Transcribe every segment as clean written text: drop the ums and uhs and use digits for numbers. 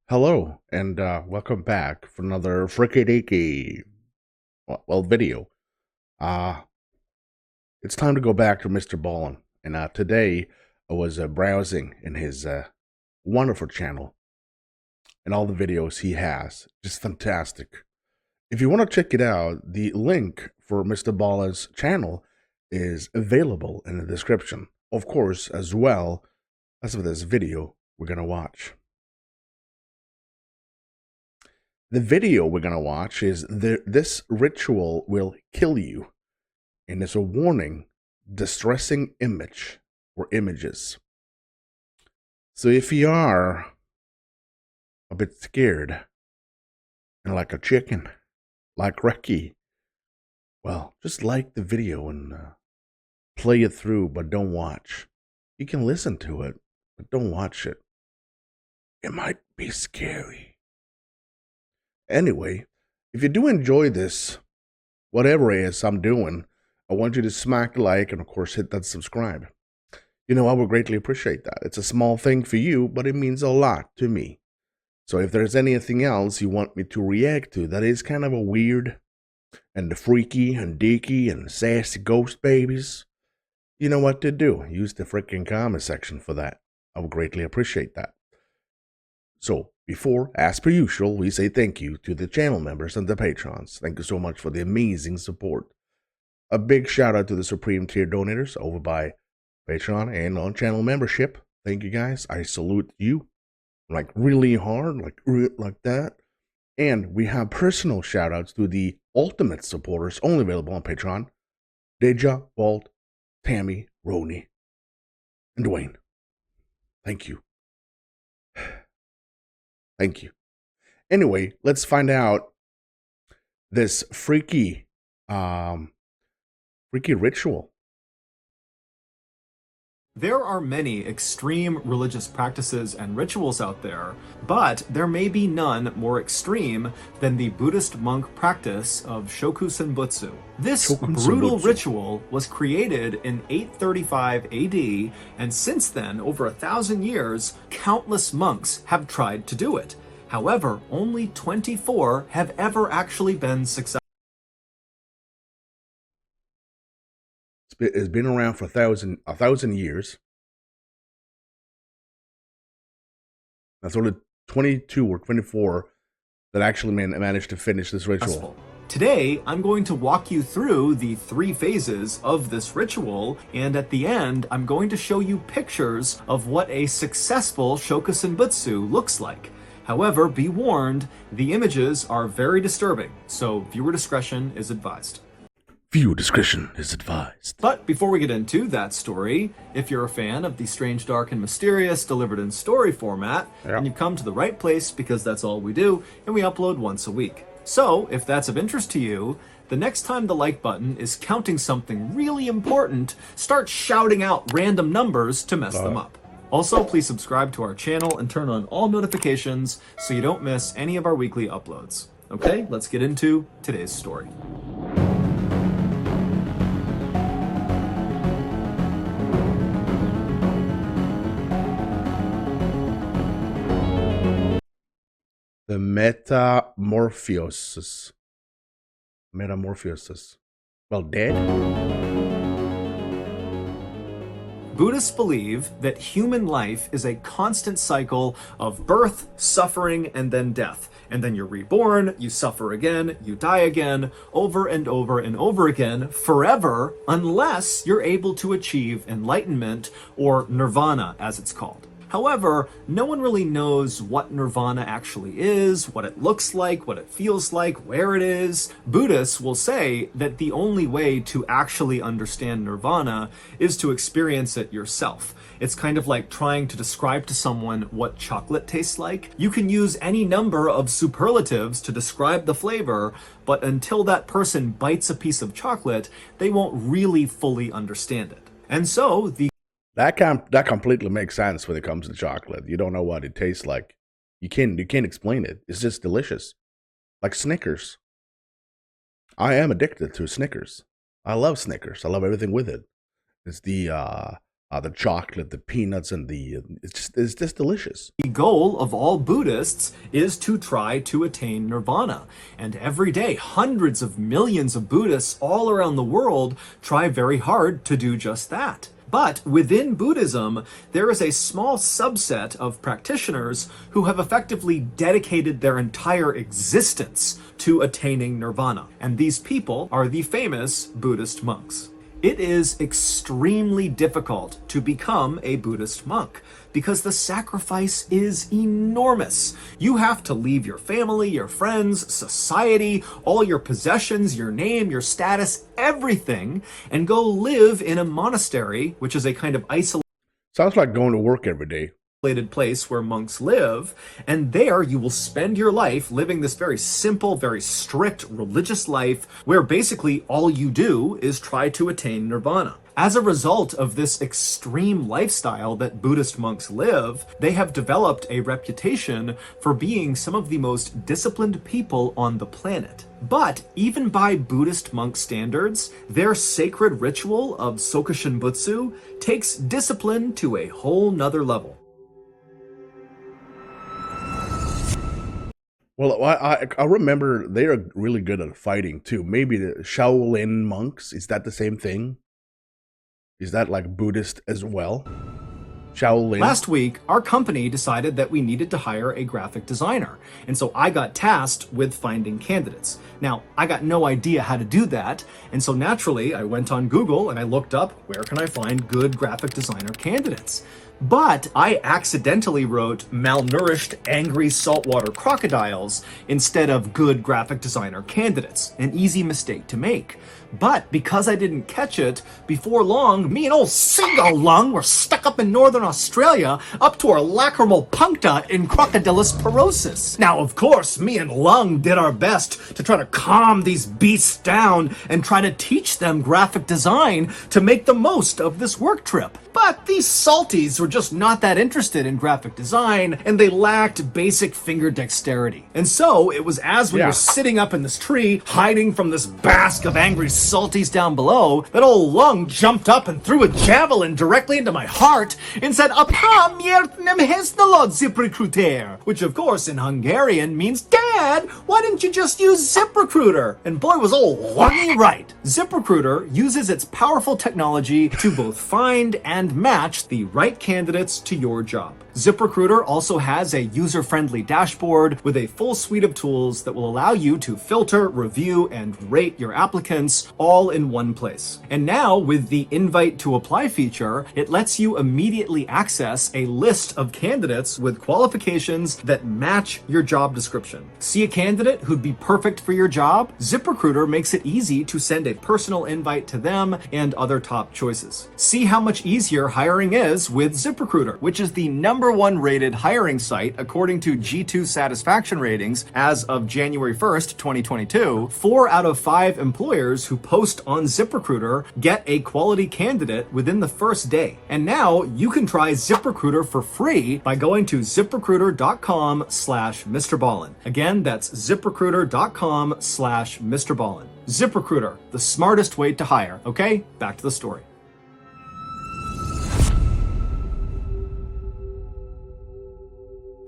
Hello, and welcome back for another Fricky Deaky video. Uh, it's time to go back to MrBallen. And today I was browsing in his wonderful channel and all the videos he has. Just fantastic. If you want to check it out, the link for MrBallen's channel is available in the description. Of course, as well as for this video we're going to watch. The video we're going to watch is this ritual will kill you, and it's a warning, distressing image or images. So if you are a bit scared and like a chicken, like Recky, well, just like the video and play it through, but don't watch. You can listen to it, but don't watch it. It might be scary. Anyway, if you do enjoy this, whatever it is I'm doing, I want you to smack like and, of course, hit that subscribe. You know, I would greatly appreciate that. It's a small thing for you, but it means a lot to me. So if there's anything else you want me to react to that is kind of a weird and freaky and deaky and sassy ghost babies, you know what to do. Use the freaking comment section for that. I would greatly appreciate that. So, before, as per usual, we say thank you to the channel members and the patrons. Thank you so much for the amazing support. A big shout out to the Supreme Tier donators over by Patreon and on channel membership. Thank you guys. I salute you like really hard, like that. And we have personal shout outs to the ultimate supporters only available on Patreon. Deja, Walt, Tammy, Roni, and Dwayne. Thank you. Thank you. Anyway, let's find out this freaky ritual. There are many extreme religious practices and rituals out there, but there may be none more extreme than the Buddhist monk practice of Shokusenbutsu. This brutal ritual was created in 835 AD, and since then, over 1,000 years, countless monks have tried to do it. However, only 24 have ever actually been successful. It's been around for a thousand years. That's only 22 or 24 that actually managed to finish this ritual. Today, I'm going to walk you through the 3 phases of this ritual, and at the end, I'm going to show you pictures of what a successful Shokusenbutsu looks like. However, be warned, the images are very disturbing, so viewer discretion is advised. Viewer discretion is advised. But before we get into that story, if you're a fan of the strange, dark, and mysterious delivered in story format, then you've come to the right place because that's all we do, and we upload once a week. So, if that's of interest to you, the next time the like button is counting something really important, start shouting out random numbers to mess them up. Also, please subscribe to our channel and turn on all notifications so you don't miss any of our weekly uploads. Okay, let's get into today's story. The metamorphosis. Well, dead? Buddhists believe that human life is a constant cycle of birth, suffering, and then death. And then you're reborn, you suffer again, you die again, over and over and over again, forever, unless you're able to achieve enlightenment, or nirvana as it's called. However, no one really knows what nirvana actually is, what it looks like, what it feels like, where it is. Buddhists will say that the only way to actually understand nirvana is to experience it yourself. It's kind of like trying to describe to someone what chocolate tastes like. You can use any number of superlatives to describe the flavor, but until that person bites a piece of chocolate, they won't really fully understand it. And so that completely makes sense when it comes to chocolate. You don't know what it tastes like. You can't explain it. It's just delicious. Like Snickers. I am addicted to Snickers. I love Snickers. I love everything with it. It's the The chocolate, the peanuts, and it's just delicious. The goal of all Buddhists is to try to attain nirvana. And every day, hundreds of millions of Buddhists all around the world try very hard to do just that. But within Buddhism, there is a small subset of practitioners who have effectively dedicated their entire existence to attaining nirvana. And these people are the famous Buddhist monks. It is extremely difficult to become a Buddhist monk because the sacrifice is enormous. You have to leave your family, your friends, society, all your possessions, your name, your status, everything, and go live in a monastery, which is a kind of isolated Sounds like going to work every day. place where monks live, and there you will spend your life living this very simple, very strict religious life where basically all you do is try to attain nirvana. As a result of this extreme lifestyle that Buddhist monks live, they have developed a reputation for being some of the most disciplined people on the planet. But even by Buddhist monk standards, their sacred ritual of Sokushin Butsu takes discipline to a whole nother level. Well, I remember they are really good at fighting too. Maybe the Shaolin monks, is that the same thing? Is that like Buddhist as well? Shaolin? Last week, our company decided that we needed to hire a graphic designer, and so I got tasked with finding candidates. Now, I got no idea how to do that, and so naturally, I went on Google and I looked up, where can I find good graphic designer candidates? But I accidentally wrote malnourished, angry saltwater crocodiles instead of good graphic designer candidates. An easy mistake to make. But because I didn't catch it, before long, me and old Singo Lung were stuck up in northern Australia up to our lacrimal puncta in Crocodilus porosus. Now, of course, me and Lung did our best to try to calm these beasts down and try to teach them graphic design to make the most of this work trip. But these salties were just not that interested in graphic design, and they lacked basic finger dexterity. And so, it was as we were sitting up in this tree, hiding from this bask of angry salties down below, that old Lung jumped up and threw a javelin directly into my heart and said, "Apa miertnem hesnalod ZipRecruiter," which of course in Hungarian means, "Dad, why didn't you just use ZipRecruiter?" And boy was old Lungy right. ZipRecruiter uses its powerful technology to both find and match the right candidates to your job. ZipRecruiter also has a user-friendly dashboard with a full suite of tools that will allow you to filter, review, and rate your applicants all in one place. And now, with the invite to apply feature, it lets you immediately access a list of candidates with qualifications that match your job description. See a candidate who'd be perfect for your job? ZipRecruiter makes it easy to send a personal invite to them and other top choices. See how much easier hiring is with ZipRecruiter, which is the #1 rated hiring site according to G2 satisfaction ratings as of January 1st, 2022. 4 out of 5 employers who post on ZipRecruiter get a quality candidate within the first day. And now you can try ZipRecruiter for free by going to ZipRecruiter.com/MrBallen. Again, that's ZipRecruiter.com/MrBallen. ZipRecruiter, the smartest way to hire. Okay, back to the story.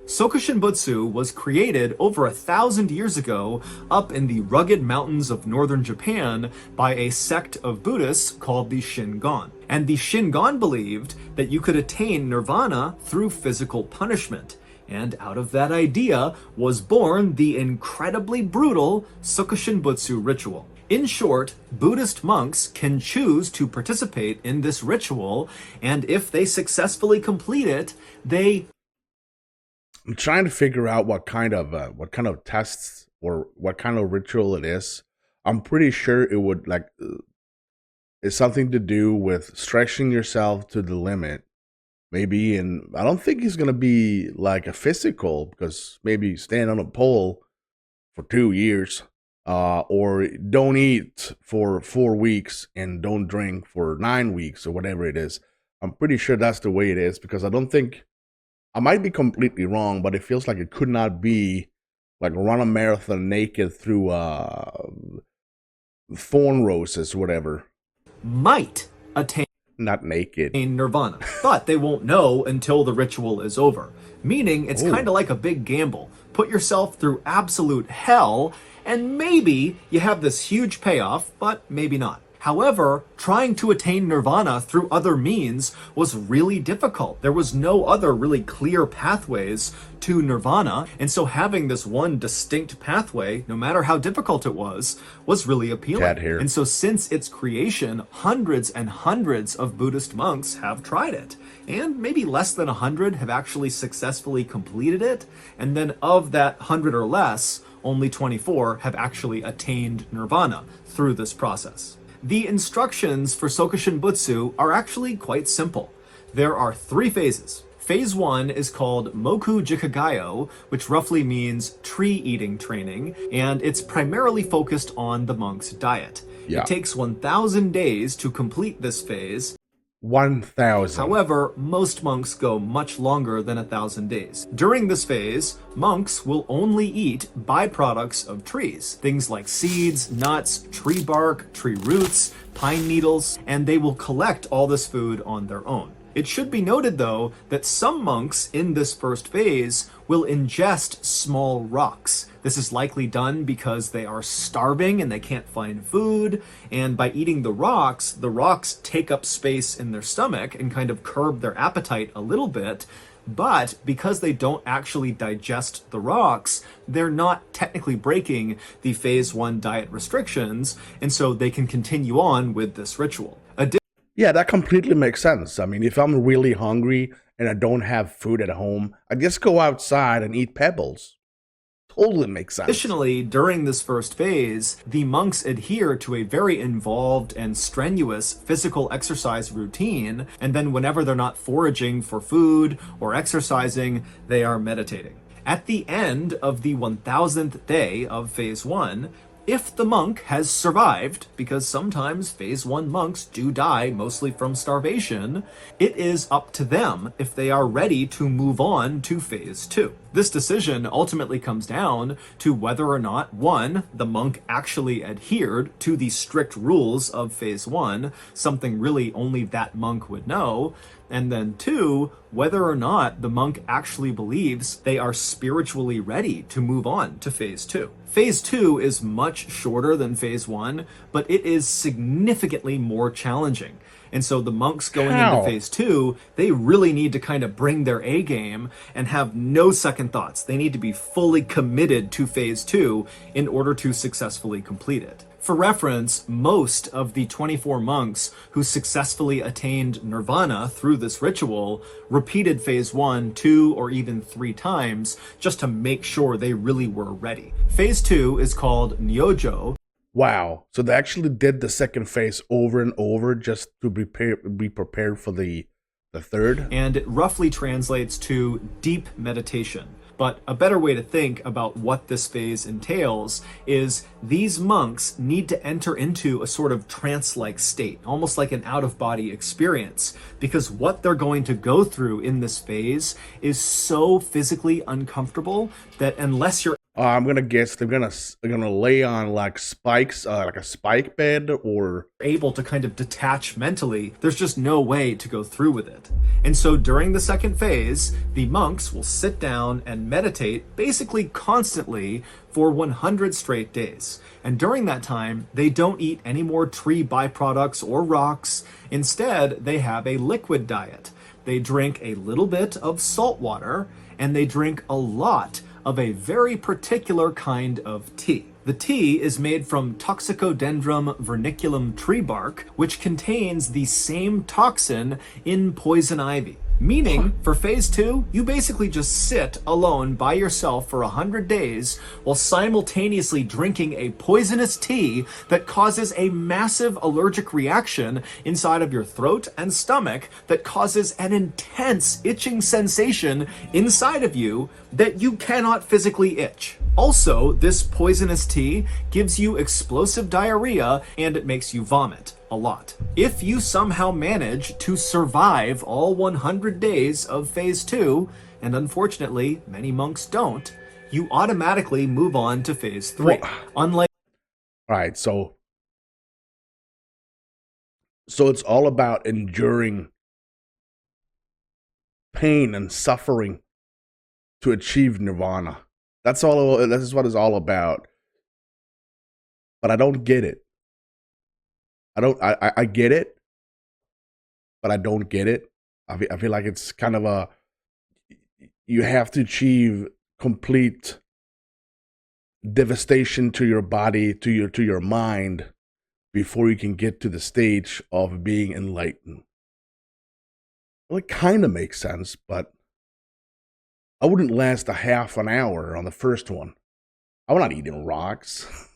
Sokushin Butsu was created over 1,000 years ago up in the rugged mountains of northern Japan by a sect of Buddhists called the Shingon. And the Shingon believed that you could attain nirvana through physical punishment. And out of that idea was born the incredibly brutal Sokushin Butsu ritual. In short, Buddhist monks can choose to participate in this ritual, and if they successfully complete it, I'm trying to figure out what kind of tests or what kind of ritual it is. I'm pretty sure it would it's something to do with stretching yourself to the limit. Maybe, and I don't think it's gonna be like a physical, because maybe stand on a pole for 2 years, or don't eat for 4 weeks and don't drink for 9 weeks or whatever it is. I'm pretty sure that's the way it is, because I don't think. I might be completely wrong, but it feels like it could not be like run a marathon naked through thorn roses or whatever. might attain Not naked. Nirvana, but they won't know until the ritual is over. Meaning it's Oh. kind of like a big gamble. Put yourself through absolute hell, and maybe you have this huge payoff, but maybe not. However, trying to attain nirvana through other means was really difficult. There was no other really clear pathways to nirvana, and so having this one distinct pathway, no matter how difficult it was really appealing. Cat hair. And so since its creation, hundreds and hundreds of Buddhist monks have tried it. And maybe less than 100 have actually successfully completed it. And then of that 100 or less, only 24 have actually attained nirvana through this process. The instructions for Sokushin Butsu are actually quite simple. There are 3 phases. Phase 1 is called Moku Jikagayo, which roughly means tree eating training, and it's primarily focused on the monk's diet. Yeah. It takes 1,000 days to complete this phase. 1,000. However, most monks go much longer than 1,000 days. During this phase, monks will only eat byproducts of trees, things like seeds, nuts, tree bark, tree roots, pine needles, and they will collect all this food on their own. It should be noted, though, that some monks in this first phase will ingest small rocks. This is likely done because they are starving and they can't find food, and by eating the rocks take up space in their stomach and kind of curb their appetite a little bit. But because they don't actually digest the rocks, they're not technically breaking the phase 1 diet restrictions, and so they can continue on with this ritual. Yeah, that completely makes sense. I mean, if I'm really hungry and I don't have food at home, I just go outside and eat pebbles. Totally makes sense. Additionally, during this first phase, the monks adhere to a very involved and strenuous physical exercise routine, and then whenever they're not foraging for food or exercising, they are meditating. At the end of the 1,000th day of phase 1, if the monk has survived, because sometimes phase 1 monks do die mostly from starvation, it is up to them if they are ready to move on to phase 2. This decision ultimately comes down to whether or not, 1, the monk actually adhered to the strict rules of phase 1, something really only that monk would know, and then 2, whether or not the monk actually believes they are spiritually ready to move on to phase 2. Phase 2 is much shorter than phase 1, but it is significantly more challenging. And so the monks going into phase 2, they really need to kind of bring their A game and have no second thoughts. They need to be fully committed to phase 2 in order to successfully complete it. For reference, most of the 24 monks who successfully attained nirvana through this ritual repeated phase 1 2 or even 3 times just to make sure they really were ready. Phase 2 is called Nyojo. Wow. So they actually did the second phase over and over just to be prepared for the third? And it roughly translates to deep meditation. But a better way to think about what this phase entails is these monks need to enter into a sort of trance-like state, almost like an out-of-body experience, because what they're going to go through in this phase is so physically uncomfortable that unless you're I'm gonna guess they're gonna lay on like spikes, like a spike bed, or able to kind of detach mentally, there's just no way to go through with it. And so during the second phase, the monks will sit down and meditate basically constantly for 100 straight days. And during that time, they don't eat any more tree byproducts or rocks. Instead, they have a liquid diet. They drink a little bit of salt water, and they drink a lot of a very particular kind of tea. The tea is made from Toxicodendron verniculum tree bark, which contains the same toxin in poison ivy. Meaning, for phase 2, you basically just sit alone by yourself for 100 days while simultaneously drinking a poisonous tea that causes a massive allergic reaction inside of your throat and stomach that causes an intense itching sensation inside of you that you cannot physically itch. Also, this poisonous tea gives you explosive diarrhea and it makes you vomit a lot. If you somehow manage to survive all 100 days of phase 2, and unfortunately many monks don't, you automatically move on to phase 3. Unlike all right. So So it's all about enduring pain and suffering to achieve nirvana. That's all. This is what it's all about. But I don't get it. I don't. I get it, but I don't get it. I feel like it's kind of a. You have to achieve complete devastation to your body, to your mind, before you can get to the stage of being enlightened. Well, it kind of makes sense, but I wouldn't last a half an hour on the first one. I'm not eating rocks.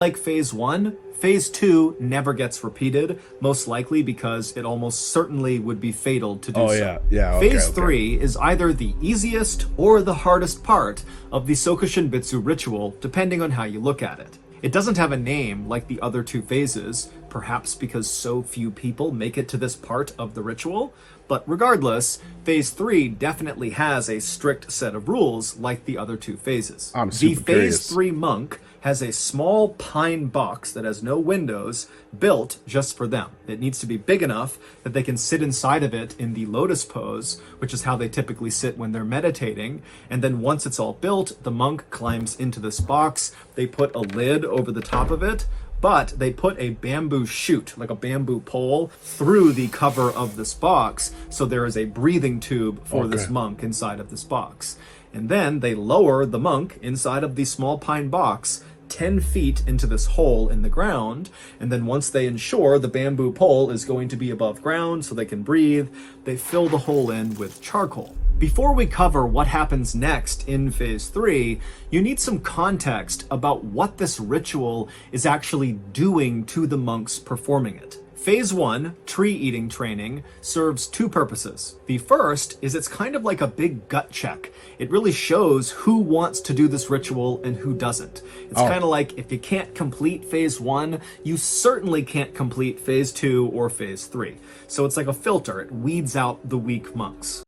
Like phase 1, phase 2 never gets repeated, most likely because it almost certainly would be fatal to do so. Okay, Phase 3 is either the easiest or the hardest part of the Sokushin Bitsu ritual, depending on how you look at it. It doesn't have a name like the other two phases, perhaps because so few people make it to this part of the ritual, but regardless, phase 3 definitely has a strict set of rules like the other two phases. I'm super The curious. phase 3 monk has a small pine box that has no windows built just for them. It needs to be big enough that they can sit inside of it in the lotus pose, which is how they typically sit when they're meditating. And then once it's all built, the monk climbs into this box. They put a lid over the top of it, but they put a bamboo shoot, like a bamboo pole, through the cover of this box, so there is a breathing tube for this monk inside of this box. And then they lower the monk inside of the small pine box 10 feet into this hole in the ground, and then once they ensure the bamboo pole is going to be above ground so they can breathe, they fill the hole in with charcoal. Before we cover what happens next in phase 3, you need some context about what this ritual is actually doing to the monks performing it. Phase 1, tree eating training, serves two purposes. The first is it's kind of like a big gut check. It really shows who wants to do this ritual and who doesn't. It's kind of like if you can't complete phase 1, you certainly can't complete phase 2 or phase 3. So it's like a filter. It weeds out the weak monks.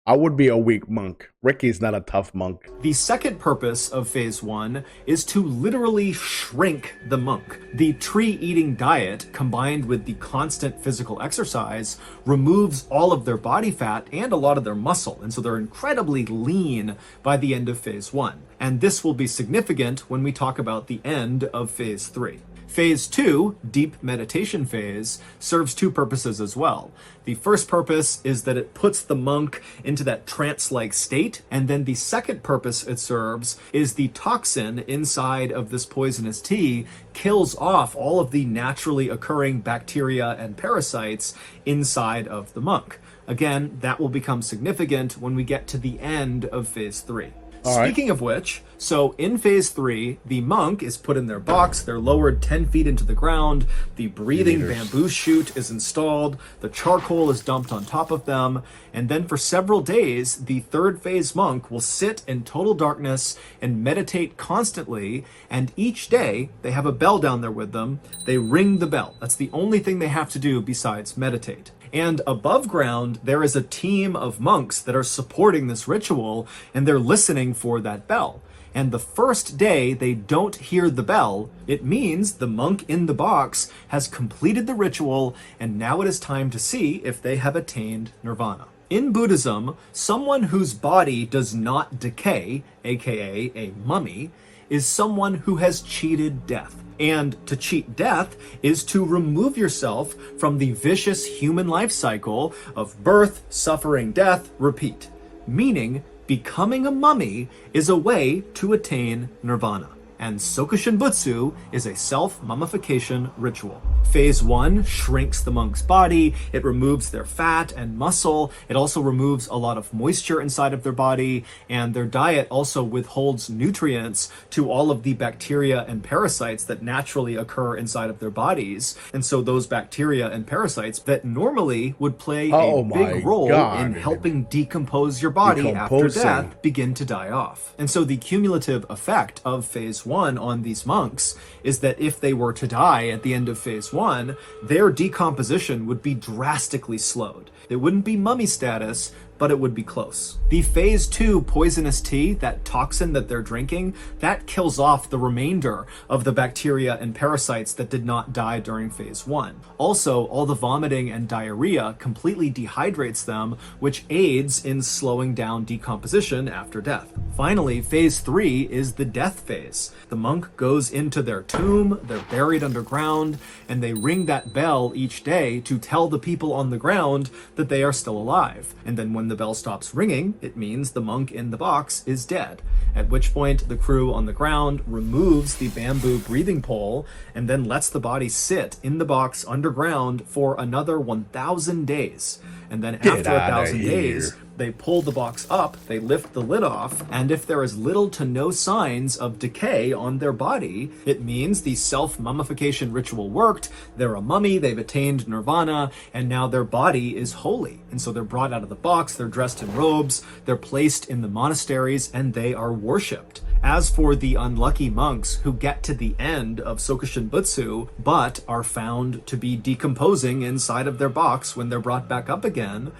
I would be a weak monk. Ricky's not a tough monk. The second purpose of phase 1 is to literally shrink the monk. The tree-eating diet, combined with the constant physical exercise, removes all of their body fat and a lot of their muscle, and so they're incredibly lean by the end of phase 1. And this will be significant when we talk about the end of phase 3. Phase 2, deep meditation phase, serves two purposes as well. The first purpose is that it puts the monk into that trance-like state, and then the second purpose it serves is the toxin inside of this poisonous tea kills off all of the naturally occurring bacteria and parasites inside of the monk. Again, that will become significant when we get to the end of phase 3. Speaking of which, so in phase 3, the monk is put in their box, they're lowered 10 feet into the ground, the breathing bamboo shoot is installed, the charcoal is dumped on top of them, and then for several days, the third phase monk will sit in total darkness and meditate constantly, and each day, they have a bell down there with them, they ring the bell. That's the only thing they have to do besides meditate. And above ground, there is a team of monks that are supporting this ritual, and they're listening for that bell. And the first day they don't hear the bell, it means the monk in the box has completed the ritual, and now it is time to see if they have attained nirvana. In Buddhism, someone whose body does not decay, aka a mummy, is someone who has cheated death. And to cheat death is to remove yourself from the vicious human life cycle of birth, suffering, death, repeat. Meaning, becoming a mummy is a way to attain nirvana. And Sokushin Butsu is a self-mummification ritual. Phase 1 shrinks the monk's body, it removes their fat and muscle, it also removes a lot of moisture inside of their body, and their diet also withholds nutrients to all of the bacteria and parasites that naturally occur inside of their bodies. And so those bacteria and parasites that normally would play a big role in helping decompose your body after death begin to die off. And so the cumulative effect of phase 1 on these monks is that if they were to die at the end of phase 1, their decomposition would be drastically slowed. It wouldn't be mummy status, but it would be close. The phase 2 poisonous tea, that toxin that they're drinking, that kills off the remainder of the bacteria and parasites that did not die during phase 1. Also, all the vomiting and diarrhea completely dehydrates them, which aids in slowing down decomposition after death. Finally, phase 3 is the death phase. The monk goes into their tomb, they're buried underground, and they ring that bell each day to tell the people on the ground that they are still alive. And then when the bell stops ringing, it means the monk in the box is dead. At which point the crew on the ground removes the bamboo breathing pole and then lets the body sit in the box underground for another 1,000 days. And then after 1,000 days, they pull the box up, they lift the lid off, and if there is little to no signs of decay on their body, it means the self-mummification ritual worked, they're a mummy, they've attained nirvana, and now their body is holy. And so they're brought out of the box, they're dressed in robes, they're placed in the monasteries, and they are worshipped. As for the unlucky monks who get to the end of Sokushin Butsu, but are found to be decomposing inside of their box when they're brought back up again,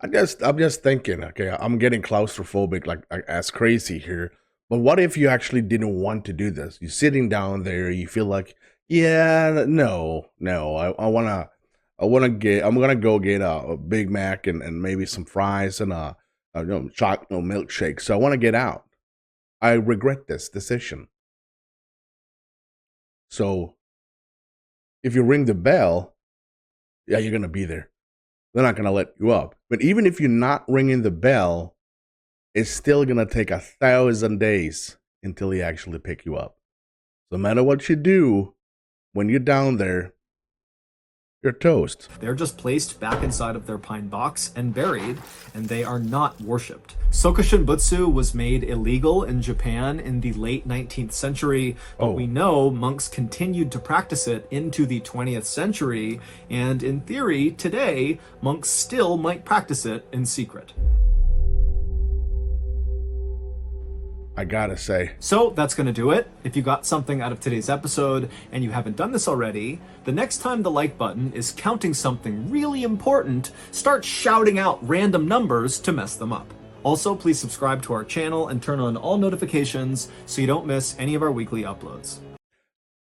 I'm just thinking, okay, I'm getting claustrophobic like as crazy here. But what if you actually didn't want to do this? You're sitting down there, you feel like, yeah, no, I'm gonna go get a Big Mac and maybe some fries and a chocolate milkshake. So I want to get out. I regret this decision. So if you ring the bell, yeah, you're gonna be there. They're not going to let you up. But even if you're not ringing the bell, it's still going to take 1,000 days until they actually pick you up. So no matter what you do, when you're down there, you're toast. They're just placed back inside of their pine box and buried, and they are not worshipped. Sokushin Butsu was made illegal in Japan in the late 19th century, but we know monks continued to practice it into the 20th century, and in theory, today, monks still might practice it in secret. I gotta say. So that's going to do it. If you got something out of today's episode and you haven't done this already, the next time the like button is counting something really important, start shouting out random numbers to mess them up. Also, please subscribe to our channel and turn on all notifications so you don't miss any of our weekly uploads.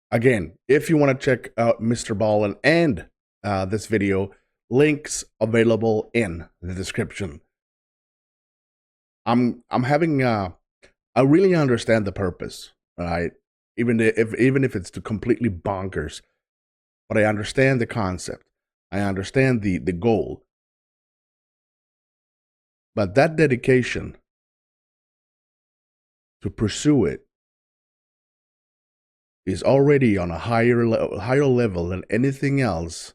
Again, if you want to check out MrBallen and this video, links available in the description. I'm having I really understand the purpose, right? Even if it's completely bonkers, but I understand the concept. I understand the goal. But that dedication to pursue it is already on a higher level than anything else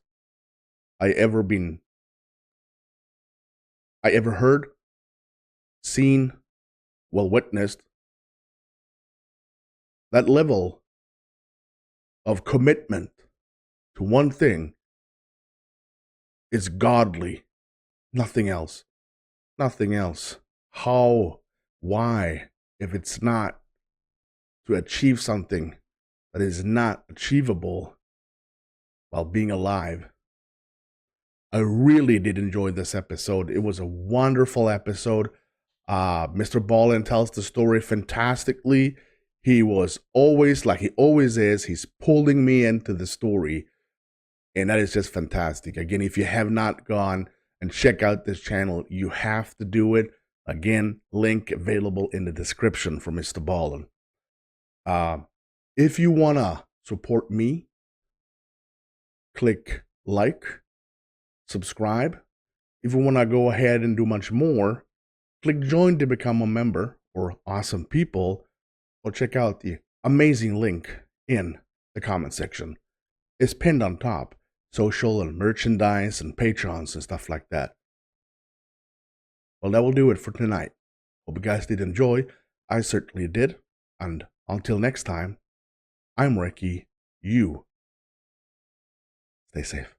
I ever heard, seen, well witnessed. That level of commitment to one thing is godly. Nothing else. Nothing else. How? Why? If it's not to achieve something that is not achievable while being alive. I really did enjoy this episode. It was a wonderful episode. MrBallen tells the story fantastically. He was always, like he always is, he's pulling me into the story. And that is just fantastic. Again, if you have not gone and check out this channel, you have to do it. Again, link available in the description for MrBallen. If you want to support me, click like, subscribe. If you want to go ahead and do much more, click join to become a member or awesome people, or check out the amazing link in the comment section. It's pinned on top, social and merchandise and patrons and stuff like that. Well, that will do it for tonight. Hope you guys did enjoy. I certainly did. And until next time, I'm Recky. You stay safe.